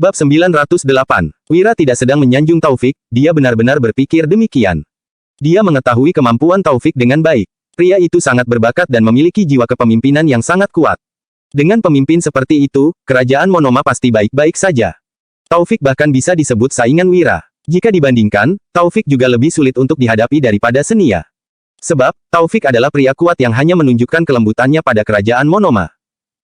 Bab 908. Wira tidak sedang menyanjung Taufik, dia benar-benar berpikir demikian. Dia mengetahui kemampuan Taufik dengan baik. Pria itu sangat berbakat dan memiliki jiwa kepemimpinan yang sangat kuat. Dengan pemimpin seperti itu, kerajaan Monoma pasti baik-baik saja. Taufik bahkan bisa disebut saingan Wira. Jika dibandingkan, Taufik juga lebih sulit untuk dihadapi daripada Senia. Sebab, Taufik adalah pria kuat yang hanya menunjukkan kelembutannya pada kerajaan Monoma.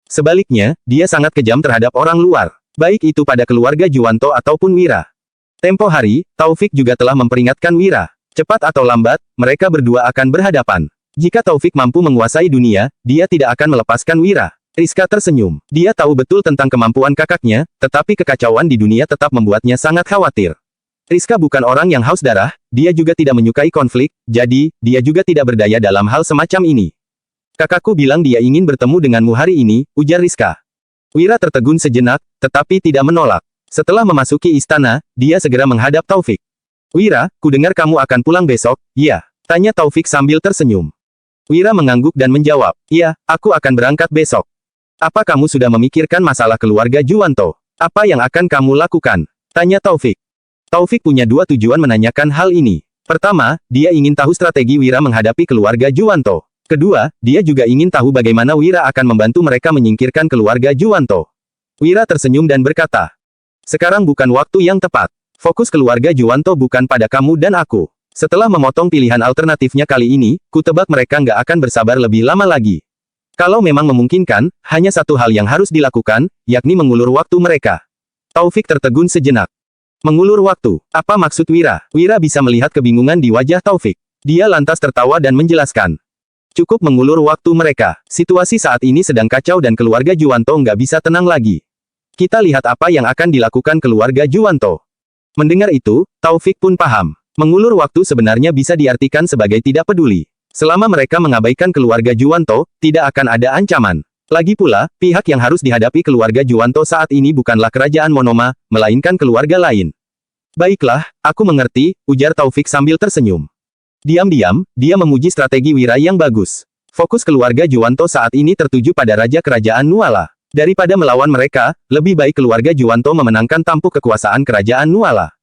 Sebaliknya, dia sangat kejam terhadap orang luar, baik itu pada keluarga Juwanto ataupun Wira. Tempo hari, Taufik juga telah memperingatkan Wira. Cepat atau lambat, mereka berdua akan berhadapan. Jika Taufik mampu menguasai dunia, dia tidak akan melepaskan Wira. Rizka tersenyum. Dia tahu betul tentang kemampuan kakaknya, tetapi kekacauan di dunia tetap membuatnya sangat khawatir. Rizka bukan orang yang haus darah, dia juga tidak menyukai konflik, jadi, dia juga tidak berdaya dalam hal semacam ini. Kakakku bilang dia ingin bertemu denganmu hari ini, ujar Rizka. Wira tertegun sejenak, tetapi tidak menolak. Setelah memasuki istana, dia segera menghadap Taufik. Wira, kudengar kamu akan pulang besok, ya? Tanya Taufik sambil tersenyum. Wira mengangguk dan menjawab, iya, aku akan berangkat besok. Apa kamu sudah memikirkan masalah keluarga Juwanto? Apa yang akan kamu lakukan? Tanya Taufik. Taufik punya dua tujuan menanyakan hal ini. Pertama, dia ingin tahu strategi Wira menghadapi keluarga Juwanto. Kedua, dia juga ingin tahu bagaimana Wira akan membantu mereka menyingkirkan keluarga Juwanto. Wira tersenyum dan berkata, sekarang bukan waktu yang tepat. Fokus keluarga Juwanto bukan pada kamu dan aku. Setelah memotong pilihan alternatifnya kali ini, kutebak mereka nggak akan bersabar lebih lama lagi. Kalau memang memungkinkan, hanya satu hal yang harus dilakukan, yakni mengulur waktu mereka. Taufik tertegun sejenak. Mengulur waktu, apa maksud Wira? Wira bisa melihat kebingungan di wajah Taufik. Dia lantas tertawa dan menjelaskan. Cukup mengulur waktu mereka. Situasi saat ini sedang kacau dan keluarga Juwanto nggak bisa tenang lagi. Kita lihat apa yang akan dilakukan keluarga Juwanto. Mendengar itu, Taufik pun paham. Mengulur waktu sebenarnya bisa diartikan sebagai tidak peduli. Selama mereka mengabaikan keluarga Juwanto, tidak akan ada ancaman. Lagi pula, pihak yang harus dihadapi keluarga Juwanto saat ini bukanlah kerajaan Monoma, melainkan keluarga lain. Baiklah, aku mengerti, ujar Taufik sambil tersenyum. Diam-diam, dia memuji strategi Wira yang bagus. Fokus keluarga Juwanto saat ini tertuju pada raja kerajaan Nuala. Daripada melawan mereka, lebih baik keluarga Juwanto memenangkan tampuk kekuasaan kerajaan Nuala.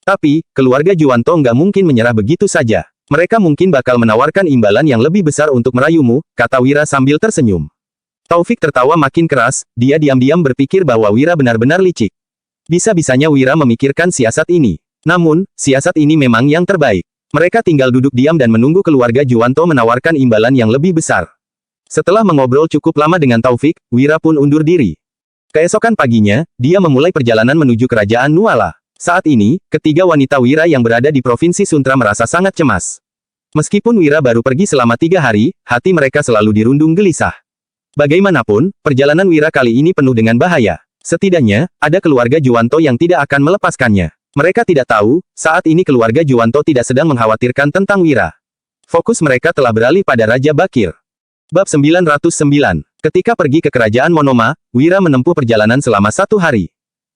Tapi, keluarga Juwanto nggak mungkin menyerah begitu saja. Mereka mungkin bakal menawarkan imbalan yang lebih besar untuk merayumu, kata Wira sambil tersenyum. Taufik tertawa makin keras, dia diam-diam berpikir bahwa Wira benar-benar licik. Bisa-bisanya Wira memikirkan siasat ini. Namun, siasat ini memang yang terbaik. Mereka tinggal duduk diam dan menunggu keluarga Juwanto menawarkan imbalan yang lebih besar. Setelah mengobrol cukup lama dengan Taufik, Wira pun undur diri. Keesokan paginya, dia memulai perjalanan menuju kerajaan Nuala. Saat ini, ketiga wanita Wira yang berada di Provinsi Suntra merasa sangat cemas. Meskipun Wira baru pergi selama 3 hari, hati mereka selalu dirundung gelisah. Bagaimanapun, perjalanan Wira kali ini penuh dengan bahaya. Setidaknya, ada keluarga Juwanto yang tidak akan melepaskannya. Mereka tidak tahu, saat ini keluarga Juwanto tidak sedang mengkhawatirkan tentang Wira. Fokus mereka telah beralih pada Raja Bakir. Bab 909. Ketika pergi ke kerajaan Monoma, Wira menempuh perjalanan selama 1 hari.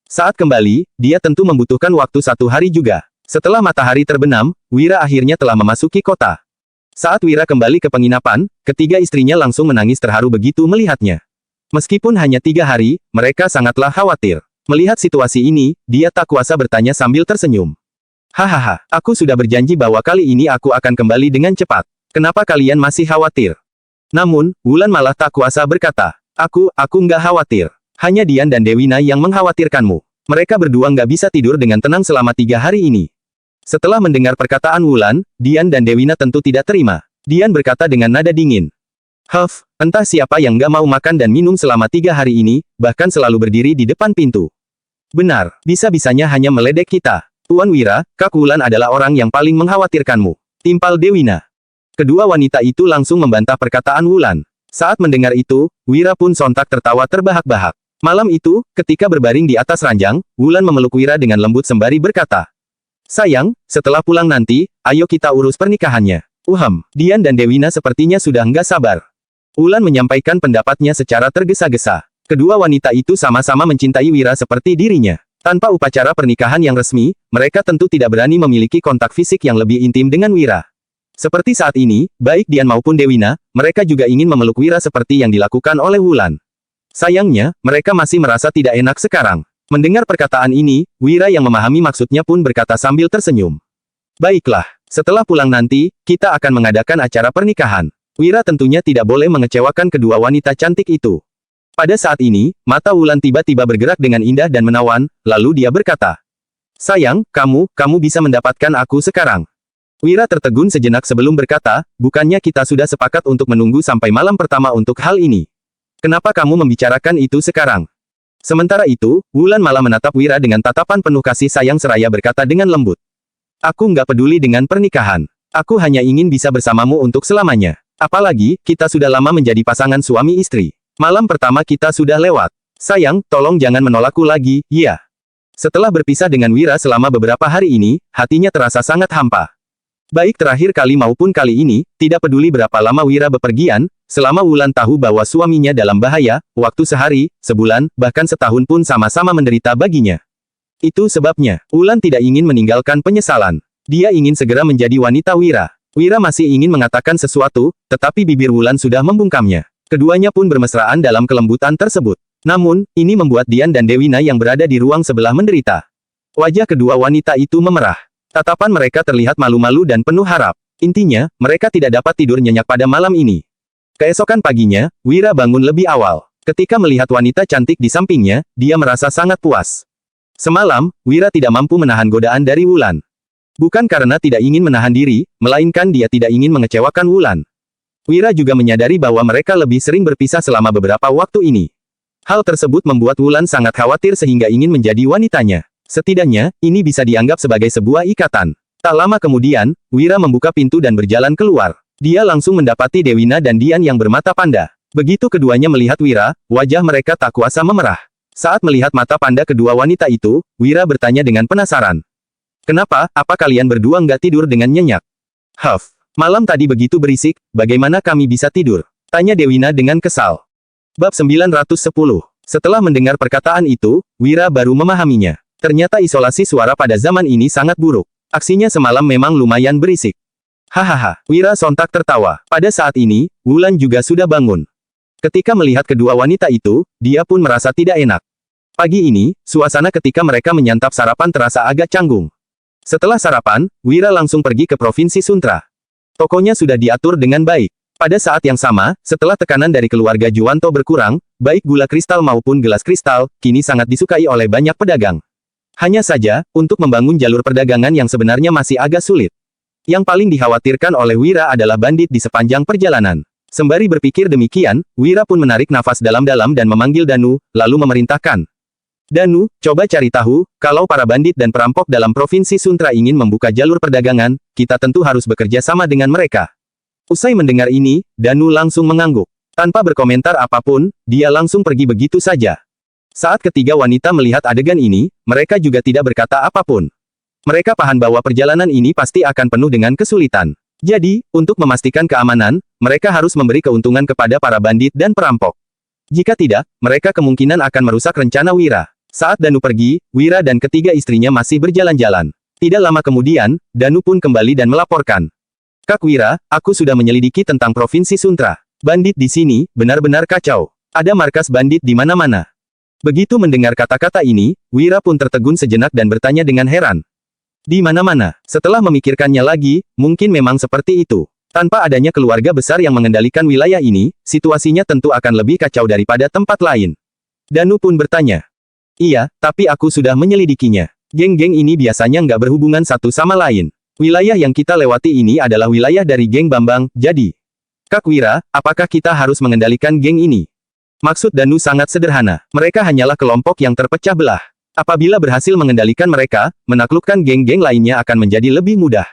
Saat kembali, dia tentu membutuhkan waktu 1 hari juga. Setelah matahari terbenam, Wira akhirnya telah memasuki kota. Saat Wira kembali ke penginapan, ketiga istrinya langsung menangis terharu begitu melihatnya. Meskipun hanya 3 hari, mereka sangatlah khawatir. Melihat situasi ini, dia tak kuasa bertanya sambil tersenyum. Hahaha, aku sudah berjanji bahwa kali ini aku akan kembali dengan cepat. Kenapa kalian masih khawatir? Namun, Wulan malah tak kuasa berkata, aku nggak khawatir. Hanya Dian dan Dewina yang mengkhawatirkanmu. Mereka berdua nggak bisa tidur dengan tenang selama 3 hari ini. Setelah mendengar perkataan Wulan, Dian dan Dewina tentu tidak terima. Dian berkata dengan nada dingin. Huff, entah siapa yang nggak mau makan dan minum selama 3 hari ini, bahkan selalu berdiri di depan pintu. Benar, bisa-bisanya hanya meledek kita. Tuan Wira, Kak Wulan adalah orang yang paling mengkhawatirkanmu. Timpal Dewina. Kedua wanita itu langsung membantah perkataan Wulan. Saat mendengar itu, Wira pun sontak tertawa terbahak-bahak. Malam itu, ketika berbaring di atas ranjang, Wulan memeluk Wira dengan lembut sembari berkata, sayang, setelah pulang nanti, ayo kita urus pernikahannya. Dian dan Dewina sepertinya sudah nggak sabar. Wulan menyampaikan pendapatnya secara tergesa-gesa. Kedua wanita itu sama-sama mencintai Wira seperti dirinya. Tanpa upacara pernikahan yang resmi, mereka tentu tidak berani memiliki kontak fisik yang lebih intim dengan Wira. Seperti saat ini, baik Dian maupun Dewina, mereka juga ingin memeluk Wira seperti yang dilakukan oleh Wulan. Sayangnya, mereka masih merasa tidak enak sekarang. Mendengar perkataan ini, Wira yang memahami maksudnya pun berkata sambil tersenyum. Baiklah, setelah pulang nanti, kita akan mengadakan acara pernikahan. Wira tentunya tidak boleh mengecewakan kedua wanita cantik itu. Pada saat ini, mata Wulan tiba-tiba bergerak dengan indah dan menawan, lalu dia berkata, "Sayang, kamu bisa mendapatkan aku sekarang." Wira tertegun sejenak sebelum berkata, "Bukannya kita sudah sepakat untuk menunggu sampai malam pertama untuk hal ini? Kenapa kamu membicarakan itu sekarang?" Sementara itu, Wulan malah menatap Wira dengan tatapan penuh kasih sayang seraya berkata dengan lembut, "Aku nggak peduli dengan pernikahan. Aku hanya ingin bisa bersamamu untuk selamanya. Apalagi, kita sudah lama menjadi pasangan suami istri. Malam pertama kita sudah lewat. Sayang, tolong jangan menolakku lagi, ya." Setelah berpisah dengan Wira selama beberapa hari ini, hatinya terasa sangat hampa. Baik terakhir kali maupun kali ini, tidak peduli berapa lama Wira bepergian, selama Wulan tahu bahwa suaminya dalam bahaya, waktu sehari, sebulan, bahkan setahun pun sama-sama menderita baginya. Itu sebabnya, Wulan tidak ingin meninggalkan penyesalan. Dia ingin segera menjadi wanita Wira. Wira masih ingin mengatakan sesuatu, tetapi bibir Wulan sudah membungkamnya. Keduanya pun bermesraan dalam kelembutan tersebut. Namun, ini membuat Dian dan Dewina yang berada di ruang sebelah menderita. Wajah kedua wanita itu memerah. Tatapan mereka terlihat malu-malu dan penuh harap. Intinya, mereka tidak dapat tidur nyenyak pada malam ini. Keesokan paginya, Wira bangun lebih awal. Ketika melihat wanita cantik di sampingnya, dia merasa sangat puas. Semalam, Wira tidak mampu menahan godaan dari Wulan. Bukan karena tidak ingin menahan diri, melainkan dia tidak ingin mengecewakan Wulan. Wira juga menyadari bahwa mereka lebih sering berpisah selama beberapa waktu ini. Hal tersebut membuat Wulan sangat khawatir sehingga ingin menjadi wanitanya. Setidaknya, ini bisa dianggap sebagai sebuah ikatan. Tak lama kemudian, Wira membuka pintu dan berjalan keluar. Dia langsung mendapati Dewina dan Dian yang bermata panda. Begitu keduanya melihat Wira, wajah mereka tak kuasa memerah. Saat melihat mata panda kedua wanita itu, Wira bertanya dengan penasaran. "Kenapa, apa kalian berdua nggak tidur dengan nyenyak?" "Huff. Malam tadi begitu berisik, bagaimana kami bisa tidur?" tanya Dewina dengan kesal. Bab 910. Setelah mendengar perkataan itu, Wira baru memahaminya. Ternyata isolasi suara pada zaman ini sangat buruk. Aksinya semalam memang lumayan berisik. Hahaha, Wira sontak tertawa. Pada saat ini, Wulan juga sudah bangun. Ketika melihat kedua wanita itu, dia pun merasa tidak enak. Pagi ini, suasana ketika mereka menyantap sarapan terasa agak canggung. Setelah sarapan, Wira langsung pergi ke Provinsi Suntra. Tokonya sudah diatur dengan baik. Pada saat yang sama, setelah tekanan dari keluarga Juwanto berkurang, baik gula kristal maupun gelas kristal, kini sangat disukai oleh banyak pedagang. Hanya saja, untuk membangun jalur perdagangan yang sebenarnya masih agak sulit. Yang paling dikhawatirkan oleh Wira adalah bandit di sepanjang perjalanan. Sembari berpikir demikian, Wira pun menarik nafas dalam-dalam dan memanggil Danu, lalu memerintahkan. "Danu, coba cari tahu, kalau para bandit dan perampok dalam Provinsi Suntra ingin membuka jalur perdagangan, kita tentu harus bekerja sama dengan mereka." Usai mendengar ini, Danu langsung mengangguk. Tanpa berkomentar apapun, dia langsung pergi begitu saja. Saat ketiga wanita melihat adegan ini, mereka juga tidak berkata apapun. Mereka paham bahwa perjalanan ini pasti akan penuh dengan kesulitan. Jadi, untuk memastikan keamanan, mereka harus memberi keuntungan kepada para bandit dan perampok. Jika tidak, mereka kemungkinan akan merusak rencana Wira. Saat Danu pergi, Wira dan ketiga istrinya masih berjalan-jalan. Tidak lama kemudian, Danu pun kembali dan melaporkan. "Kak Wira, aku sudah menyelidiki tentang Provinsi Suntra. Bandit di sini, benar-benar kacau. Ada markas bandit di mana-mana." Begitu mendengar kata-kata ini, Wira pun tertegun sejenak dan bertanya dengan heran. "Di mana-mana?" Setelah memikirkannya lagi, mungkin memang seperti itu. Tanpa adanya keluarga besar yang mengendalikan wilayah ini, situasinya tentu akan lebih kacau daripada tempat lain. Danu pun bertanya. "Iya, tapi aku sudah menyelidikinya. Geng-geng ini biasanya nggak berhubungan satu sama lain. Wilayah yang kita lewati ini adalah wilayah dari geng Bambang, jadi. Kak Wira, apakah kita harus mengendalikan geng ini?" Maksud Danu sangat sederhana. Mereka hanyalah kelompok yang terpecah belah. Apabila berhasil mengendalikan mereka, menaklukkan geng-geng lainnya akan menjadi lebih mudah.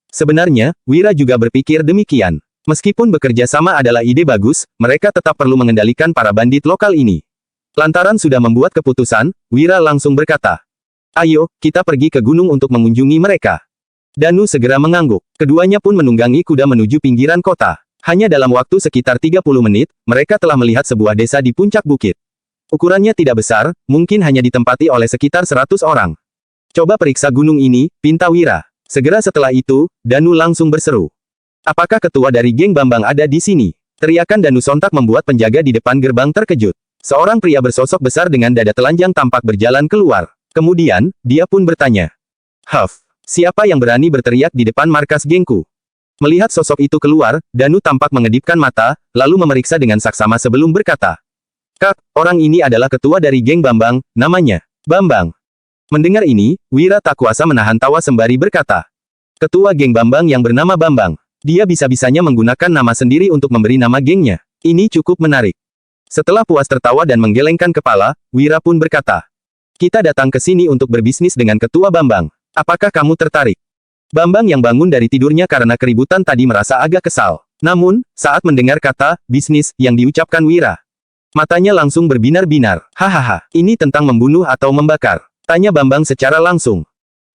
Sebenarnya, Wira juga berpikir demikian. Meskipun bekerja sama adalah ide bagus, mereka tetap perlu mengendalikan para bandit lokal ini. Lantaran sudah membuat keputusan, Wira langsung berkata, "Ayo, kita pergi ke gunung untuk mengunjungi mereka." Danu segera mengangguk. Keduanya pun menunggangi kuda menuju pinggiran kota. Hanya dalam waktu sekitar 30 menit, mereka telah melihat sebuah desa di puncak bukit. Ukurannya tidak besar, mungkin hanya ditempati oleh sekitar 100 orang. "Coba periksa gunung ini," pinta Wira. Segera setelah itu, Danu langsung berseru. "Apakah ketua dari geng Bambang ada di sini?" Teriakan Danu sontak membuat penjaga di depan gerbang terkejut. Seorang pria bersosok besar dengan dada telanjang tampak berjalan keluar. Kemudian, dia pun bertanya. Huff, siapa yang berani berteriak di depan markas gengku? Melihat sosok itu keluar, Danu tampak mengedipkan mata, lalu memeriksa dengan saksama sebelum berkata. Kak, orang ini adalah ketua dari geng Bambang, namanya Bambang. Mendengar ini, Wira tak kuasa menahan tawa sembari berkata. Ketua geng Bambang yang bernama Bambang. Dia bisa-bisanya menggunakan nama sendiri untuk memberi nama gengnya. Ini cukup menarik. Setelah puas tertawa dan menggelengkan kepala, Wira pun berkata, kita datang ke sini untuk berbisnis dengan Ketua Bambang. Apakah kamu tertarik? Bambang yang bangun dari tidurnya karena keributan tadi merasa agak kesal. Namun, saat mendengar kata, bisnis, yang diucapkan Wira, matanya langsung berbinar-binar. Hahaha, ini tentang membunuh atau membakar? Tanya Bambang secara langsung.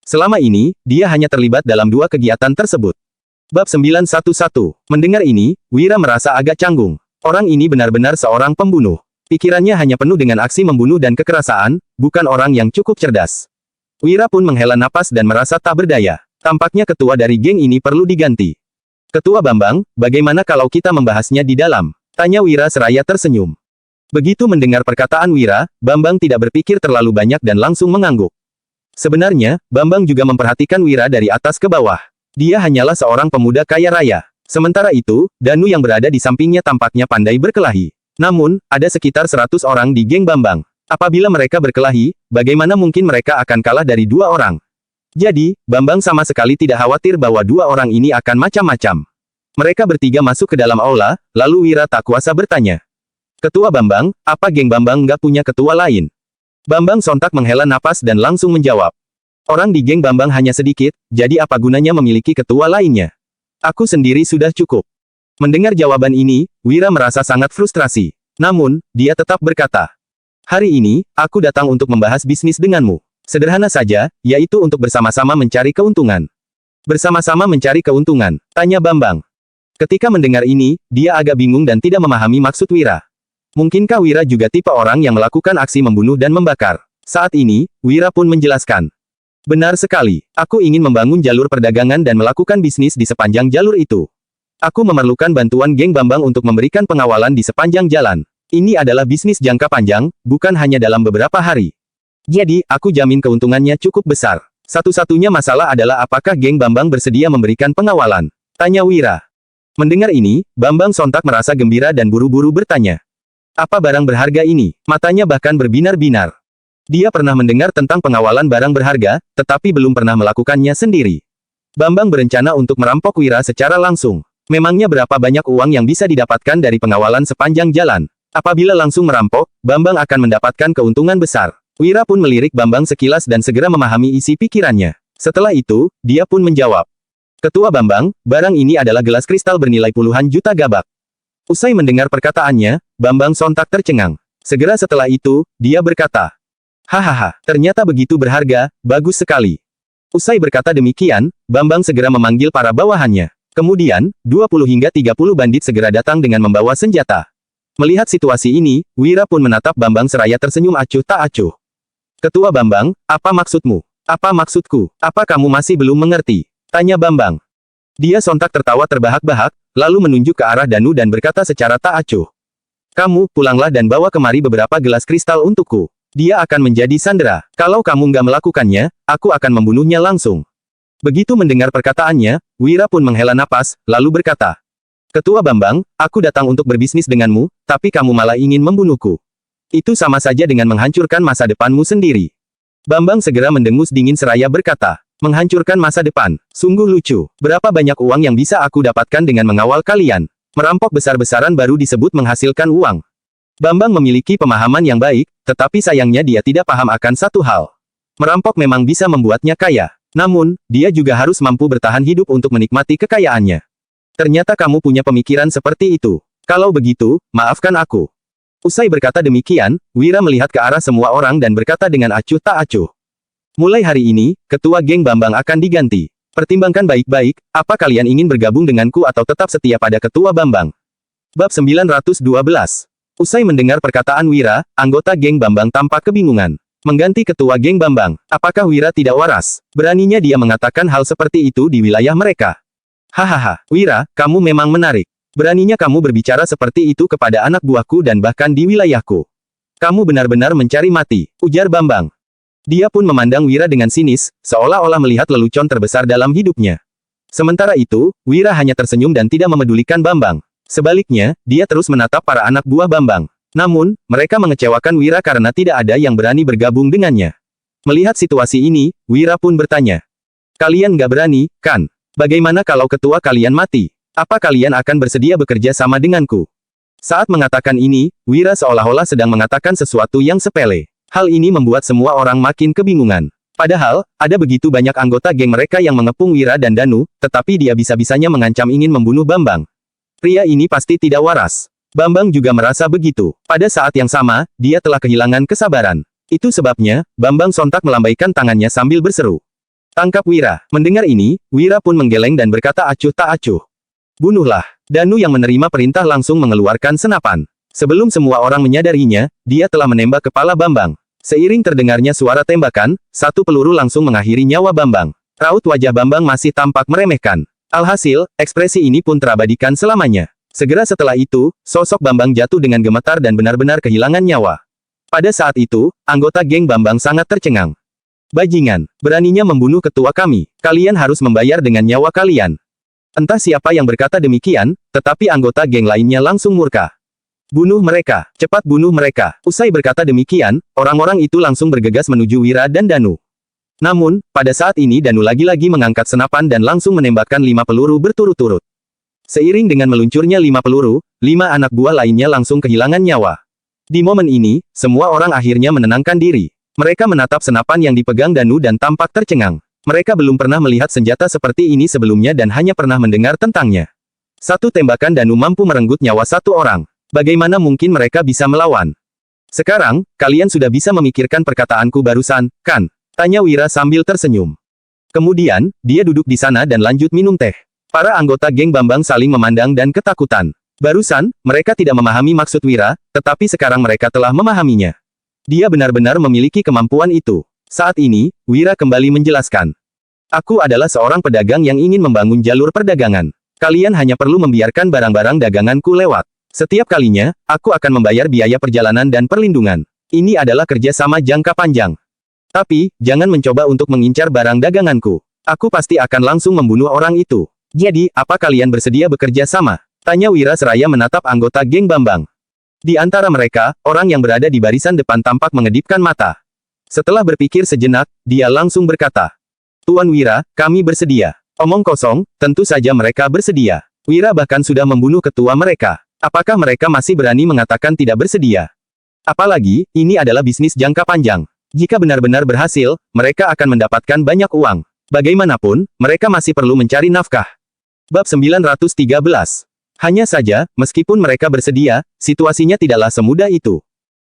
Selama ini, dia hanya terlibat dalam dua kegiatan tersebut. Bab 911. Mendengar ini, Wira merasa agak canggung. Orang ini benar-benar seorang pembunuh. Pikirannya hanya penuh dengan aksi membunuh dan kekerasan, bukan orang yang cukup cerdas. Wira pun menghela napas dan merasa tak berdaya. Tampaknya ketua dari geng ini perlu diganti. Ketua Bambang, bagaimana kalau kita membahasnya di dalam? Tanya Wira seraya tersenyum. Begitu mendengar perkataan Wira, Bambang tidak berpikir terlalu banyak dan langsung mengangguk. Sebenarnya, Bambang juga memperhatikan Wira dari atas ke bawah. Dia hanyalah seorang pemuda kaya raya. Sementara itu, Danu yang berada di sampingnya tampaknya pandai berkelahi. Namun, ada sekitar 100 orang di geng Bambang. Apabila mereka berkelahi, bagaimana mungkin mereka akan kalah dari 2 orang? Jadi, Bambang sama sekali tidak khawatir bahwa 2 orang ini akan macam-macam. Mereka bertiga masuk ke dalam aula, lalu Wira tak kuasa bertanya. Ketua Bambang, apa geng Bambang nggak punya ketua lain? Bambang sontak menghela napas dan langsung menjawab. Orang di geng Bambang hanya sedikit, jadi apa gunanya memiliki ketua lainnya? Aku sendiri sudah cukup. Mendengar jawaban ini, Wira merasa sangat frustrasi. Namun, dia tetap berkata. Hari ini, aku datang untuk membahas bisnis denganmu. Sederhana saja, yaitu untuk bersama-sama mencari keuntungan. Bersama-sama mencari keuntungan, tanya Bambang. Ketika mendengar ini, dia agak bingung dan tidak memahami maksud Wira. Mungkinkah Wira juga tipe orang yang melakukan aksi membunuh dan membakar? Saat ini, Wira pun menjelaskan. Benar sekali, aku ingin membangun jalur perdagangan dan melakukan bisnis di sepanjang jalur itu. Aku memerlukan bantuan geng Bambang untuk memberikan pengawalan di sepanjang jalan. Ini adalah bisnis jangka panjang, bukan hanya dalam beberapa hari. Jadi, aku jamin keuntungannya cukup besar. Satu-satunya masalah adalah apakah geng Bambang bersedia memberikan pengawalan? Tanya Wira. Mendengar ini, Bambang sontak merasa gembira dan buru-buru bertanya. Apa barang berharga ini? Matanya bahkan berbinar-binar. Dia pernah mendengar tentang pengawalan barang berharga, tetapi belum pernah melakukannya sendiri. Bambang berencana untuk merampok Wira secara langsung. Memangnya berapa banyak uang yang bisa didapatkan dari pengawalan sepanjang jalan? Apabila langsung merampok, Bambang akan mendapatkan keuntungan besar. Wira pun melirik Bambang sekilas dan segera memahami isi pikirannya. Setelah itu, dia pun menjawab. Ketua Bambang, barang ini adalah gelas kristal bernilai puluhan juta gabak. Usai mendengar perkataannya, Bambang sontak tercengang. Segera setelah itu, dia berkata. Hahaha, ternyata begitu berharga, bagus sekali. Usai berkata demikian, Bambang segera memanggil para bawahannya. Kemudian, 20 hingga 30 bandit segera datang dengan membawa senjata. Melihat situasi ini, Wira pun menatap Bambang seraya tersenyum acuh tak acuh. Ketua Bambang, apa maksudmu? Apa maksudku? Apa kamu masih belum mengerti? Tanya Bambang. Dia sontak tertawa terbahak-bahak, lalu menunjuk ke arah Danu dan berkata secara tak acuh. Kamu, pulanglah dan bawa kemari beberapa gelas kristal untukku. Dia akan menjadi sandera. Kalau kamu nggak melakukannya, aku akan membunuhnya langsung. Begitu mendengar perkataannya, Wira pun menghela napas, lalu berkata. Ketua Bambang, aku datang untuk berbisnis denganmu, tapi kamu malah ingin membunuhku. Itu sama saja dengan menghancurkan masa depanmu sendiri. Bambang segera mendengus dingin seraya berkata. Menghancurkan masa depan. Sungguh lucu. Berapa banyak uang yang bisa aku dapatkan dengan mengawal kalian? Merampok besar-besaran baru disebut menghasilkan uang. Bambang memiliki pemahaman yang baik, tetapi sayangnya dia tidak paham akan satu hal. Merampok memang bisa membuatnya kaya. Namun, dia juga harus mampu bertahan hidup untuk menikmati kekayaannya. Ternyata kamu punya pemikiran seperti itu. Kalau begitu, maafkan aku. Usai berkata demikian, Wira melihat ke arah semua orang dan berkata dengan acuh tak acuh. Mulai hari ini, ketua geng Bambang akan diganti. Pertimbangkan baik-baik, apa kalian ingin bergabung denganku atau tetap setia pada ketua Bambang? Bab 912. Usai mendengar perkataan Wira, anggota geng Bambang tampak kebingungan. Mengganti ketua geng Bambang, apakah Wira tidak waras? Beraninya dia mengatakan hal seperti itu di wilayah mereka. Hahaha, Wira, kamu memang menarik. Beraninya kamu berbicara seperti itu kepada anak buahku dan bahkan di wilayahku. Kamu benar-benar mencari mati, ujar Bambang. Dia pun memandang Wira dengan sinis, seolah-olah melihat lelucon terbesar dalam hidupnya. Sementara itu, Wira hanya tersenyum dan tidak memedulikan Bambang. Sebaliknya, dia terus menatap para anak buah Bambang. Namun, mereka mengecewakan Wira karena tidak ada yang berani bergabung dengannya. Melihat situasi ini, Wira pun bertanya. Kalian nggak berani, kan? Bagaimana kalau ketua kalian mati? Apa kalian akan bersedia bekerja sama denganku? Saat mengatakan ini, Wira seolah-olah sedang mengatakan sesuatu yang sepele. Hal ini membuat semua orang makin kebingungan. Padahal, ada begitu banyak anggota geng mereka yang mengepung Wira dan Danu, tetapi dia bisa-bisanya mengancam ingin membunuh Bambang. Pria ini pasti tidak waras. Bambang juga merasa begitu. Pada saat yang sama, dia telah kehilangan kesabaran. Itu sebabnya, Bambang sontak melambaikan tangannya sambil berseru. Tangkap Wira. Mendengar ini, Wira pun menggeleng dan berkata acuh tak acuh. Bunuhlah. Danu yang menerima perintah langsung mengeluarkan senapan. Sebelum semua orang menyadarinya, dia telah menembak kepala Bambang. Seiring terdengarnya suara tembakan, satu peluru langsung mengakhiri nyawa Bambang. Raut wajah Bambang masih tampak meremehkan. Alhasil, ekspresi ini pun terabadikan selamanya. Segera setelah itu, sosok Bambang jatuh dengan gemetar dan benar-benar kehilangan nyawa. Pada saat itu, anggota geng Bambang sangat tercengang. Bajingan, beraninya membunuh ketua kami. Kalian harus membayar dengan nyawa kalian. Entah siapa yang berkata demikian, tetapi anggota geng lainnya langsung murka. Bunuh mereka, cepat bunuh mereka. Usai berkata demikian, orang-orang itu langsung bergegas menuju Wira dan Danu. Namun, pada saat ini Danu lagi-lagi mengangkat senapan dan langsung menembakkan 5 peluru berturut-turut. Seiring dengan meluncurnya 5 peluru, 5 anak buah lainnya langsung kehilangan nyawa. Di momen ini, semua orang akhirnya menenangkan diri. Mereka menatap senapan yang dipegang Danu dan tampak tercengang. Mereka belum pernah melihat senjata seperti ini sebelumnya dan hanya pernah mendengar tentangnya. Satu tembakan Danu mampu merenggut nyawa satu orang. Bagaimana mungkin mereka bisa melawan? Sekarang, kalian sudah bisa memikirkan perkataanku barusan, kan? Tanya Wira sambil tersenyum. Kemudian, dia duduk di sana dan lanjut minum teh. Para anggota geng Bambang saling memandang dan ketakutan. Barusan, mereka tidak memahami maksud Wira, tetapi sekarang mereka telah memahaminya. Dia benar-benar memiliki kemampuan itu. Saat ini, Wira kembali menjelaskan. Aku adalah seorang pedagang yang ingin membangun jalur perdagangan. Kalian hanya perlu membiarkan barang-barang daganganku lewat. Setiap kalinya, aku akan membayar biaya perjalanan dan perlindungan. Ini adalah kerja sama jangka panjang. Tapi, jangan mencoba untuk mengincar barang daganganku. Aku pasti akan langsung membunuh orang itu. Jadi, apa kalian bersedia bekerja sama? Tanya Wira seraya menatap anggota geng Bambang. Di antara mereka, orang yang berada di barisan depan tampak mengedipkan mata. Setelah berpikir sejenak, dia langsung berkata, Tuan Wira, kami bersedia. Omong kosong, tentu saja mereka bersedia. Wira bahkan sudah membunuh ketua mereka. Apakah mereka masih berani mengatakan tidak bersedia? Apalagi, ini adalah bisnis jangka panjang. Jika benar-benar berhasil, mereka akan mendapatkan banyak uang. Bagaimanapun, mereka masih perlu mencari nafkah. Bab 913. Hanya saja, meskipun mereka bersedia, situasinya tidaklah semudah itu.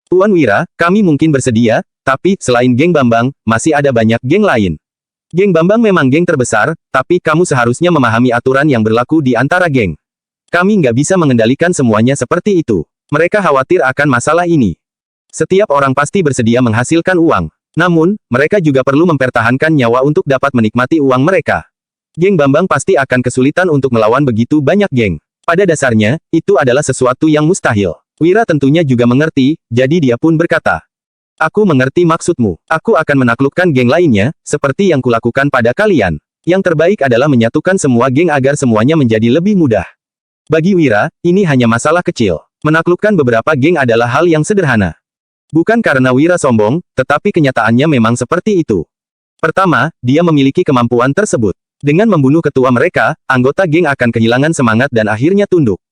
Tuan Wira, kami mungkin bersedia, tapi, selain geng Bambang, masih ada banyak geng lain. Geng Bambang memang geng terbesar, tapi kamu seharusnya memahami aturan yang berlaku di antara geng. Kami nggak bisa mengendalikan semuanya seperti itu. Mereka khawatir akan masalah ini. Setiap orang pasti bersedia menghasilkan uang. Namun, mereka juga perlu mempertahankan nyawa untuk dapat menikmati uang mereka. Geng Bambang pasti akan kesulitan untuk melawan begitu banyak geng. Pada dasarnya, itu adalah sesuatu yang mustahil. Wira tentunya juga mengerti, jadi dia pun berkata, Aku mengerti maksudmu. Aku akan menaklukkan geng lainnya, seperti yang kulakukan pada kalian. Yang terbaik adalah menyatukan semua geng agar semuanya menjadi lebih mudah. Bagi Wira, ini hanya masalah kecil. Menaklukkan beberapa geng adalah hal yang sederhana. Bukan karena Wira sombong, tetapi kenyataannya memang seperti itu. Pertama, dia memiliki kemampuan tersebut. Dengan membunuh ketua mereka, anggota geng akan kehilangan semangat dan akhirnya tunduk.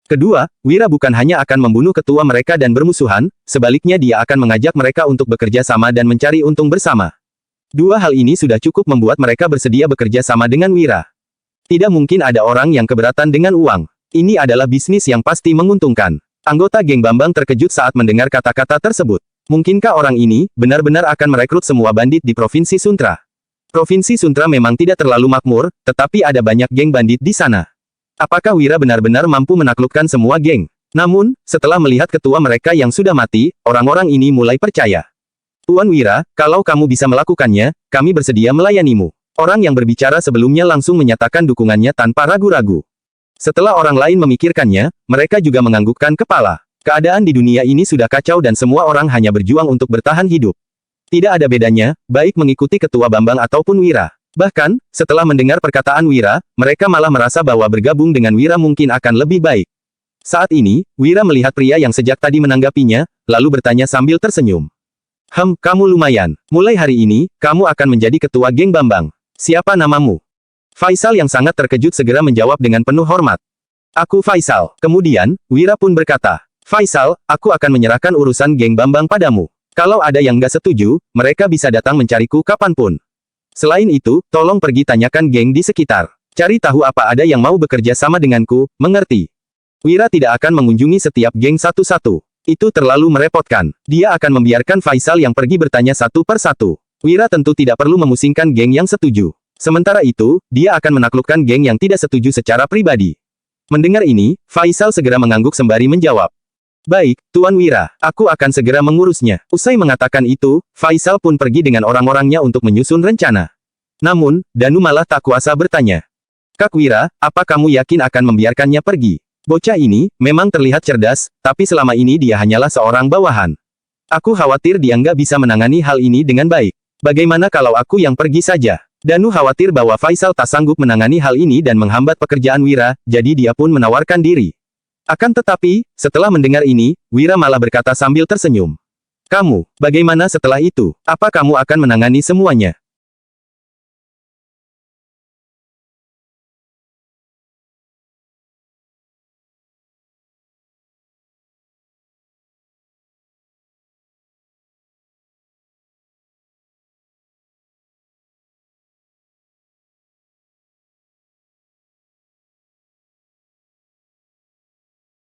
Kedua, Wira bukan hanya akan membunuh ketua mereka dan bermusuhan, sebaliknya dia akan mengajak mereka untuk bekerja sama dan mencari untung bersama. Dua hal ini sudah cukup membuat mereka bersedia bekerja sama dengan Wira. Tidak mungkin ada orang yang keberatan dengan uang. Ini adalah bisnis yang pasti menguntungkan. Anggota geng Bambang terkejut saat mendengar kata-kata tersebut. Mungkinkah orang ini benar-benar akan merekrut semua bandit di Provinsi Suntra? Provinsi Suntra memang tidak terlalu makmur, tetapi ada banyak geng bandit di sana. Apakah Wira benar-benar mampu menaklukkan semua geng? Namun, setelah melihat ketua mereka yang sudah mati, orang-orang ini mulai percaya. Tuan Wira, kalau kamu bisa melakukannya, kami bersedia melayanimu. Orang yang berbicara sebelumnya langsung menyatakan dukungannya tanpa ragu-ragu. Setelah orang lain memikirkannya, mereka juga menganggukkan kepala. Keadaan di dunia ini sudah kacau dan semua orang hanya berjuang untuk bertahan hidup. Tidak ada bedanya, baik mengikuti Ketua Bambang ataupun Wira. Bahkan, setelah mendengar perkataan Wira, mereka malah merasa bahwa bergabung dengan Wira mungkin akan lebih baik. Saat ini, Wira melihat pria yang sejak tadi menanggapinya, lalu bertanya sambil tersenyum. Kamu lumayan. Mulai hari ini, kamu akan menjadi ketua geng Bambang. Siapa namamu? Faisal yang sangat terkejut segera menjawab dengan penuh hormat. Aku Faisal. Kemudian, Wira pun berkata, Faisal, aku akan menyerahkan urusan geng Bambang padamu. Kalau ada yang nggak setuju, mereka bisa datang mencariku kapanpun. Selain itu, tolong pergi tanyakan geng di sekitar. Cari tahu apa ada yang mau bekerja sama denganku, mengerti? Wira tidak akan mengunjungi setiap geng satu-satu. Itu terlalu merepotkan. Dia akan membiarkan Faisal yang pergi bertanya satu per satu. Wira tentu tidak perlu memusingkan geng yang setuju. Sementara itu, dia akan menaklukkan geng yang tidak setuju secara pribadi. Mendengar ini, Faisal segera mengangguk sembari menjawab. Baik, Tuan Wira, aku akan segera mengurusnya. Usai mengatakan itu, Faisal pun pergi dengan orang-orangnya untuk menyusun rencana. Namun, Danu malah tak kuasa bertanya. Kak Wira, apa kamu yakin akan membiarkannya pergi? Bocah ini, memang terlihat cerdas, tapi selama ini dia hanyalah seorang bawahan. Aku khawatir dia nggak bisa menangani hal ini dengan baik. Bagaimana kalau aku yang pergi saja? Danu khawatir bahwa Faisal tak sanggup menangani hal ini dan menghambat pekerjaan Wira, jadi dia pun menawarkan diri. Akan tetapi, setelah mendengar ini, Wira malah berkata sambil tersenyum. Kamu, bagaimana setelah itu? Apa kamu akan menangani semuanya?